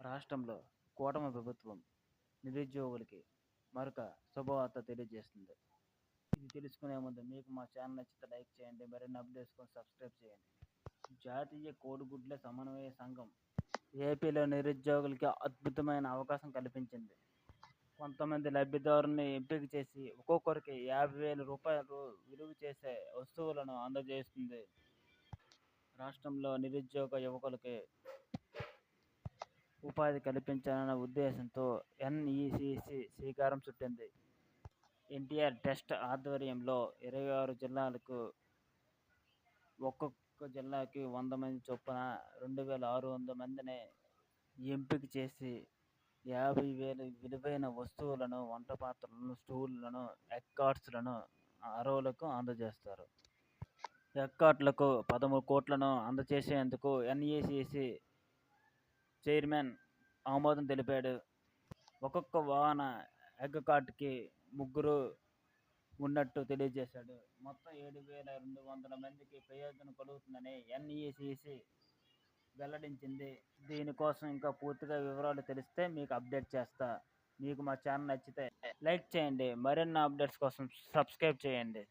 రాష్ట్రంలో కూటమి ప్రభుత్వం నిరుద్యోగులకి మరొక శుభవార్త తెలియజేస్తుంది. ఇది తెలుసుకునే ముందు మీకు మా ఛానల్ నచ్చితే లైక్ చేయండి, మరిన్ని అప్డేట్స్ కోసం సబ్స్క్రైబ్ చేయండి. జాతీయ కోడిగుడ్ల సమన్వయ సంఘం ఏపీలో నిరుద్యోగులకి అద్భుతమైన అవకాశం కల్పించింది. కొంతమంది లబ్ధిదారుల్ని ఎంపిక చేసి ఒక్కొక్కరికి 50,000 రూపాయలు విలువ చేసే వస్తువులను అందజేస్తుంది. రాష్ట్రంలో నిరుద్యోగ యువకులకి ఉపాధి కల్పించాలన్న ఉద్దేశంతో ఎన్ఈసిసి శ్రీకారం చుట్టింది. ఎన్టీఆర్ ట్రస్ట్ ఆధ్వర్యంలో 26 జిల్లాలకు ఒక్కొక్క జిల్లాకి 100 మంది చొప్పున 2,600 మందిని ఎంపిక చేసి 50,000 విలువైన వస్తువులను, వంట పాత్రలను, స్టూళ్లను, ఎగ్గార్డ్స్లను అర్హులకు అందజేస్తారు. ఎగ్గార్డులకు 13 కోట్లను అందజేసేందుకు ఎన్ఈసిసి చైర్మన్ ఆమోదం తెలిపాడు. ఒక్కొక్క వాహన ఎగ్ కార్డుకి 3 ఉన్నట్టు తెలియజేశాడు. మొత్తం 7,200 మందికి ప్రయోజనం కలుగుతుందని ఎన్ఈసిసి వెల్లడించింది. దీనికోసం ఇంకా పూర్తిగా వివరాలు తెలిస్తే మీకు అప్డేట్ చేస్తా. మీకు మా ఛానల్ నచ్చితే లైక్ చేయండి, మరిన్ని అప్డేట్స్ కోసం సబ్స్క్రైబ్ చేయండి.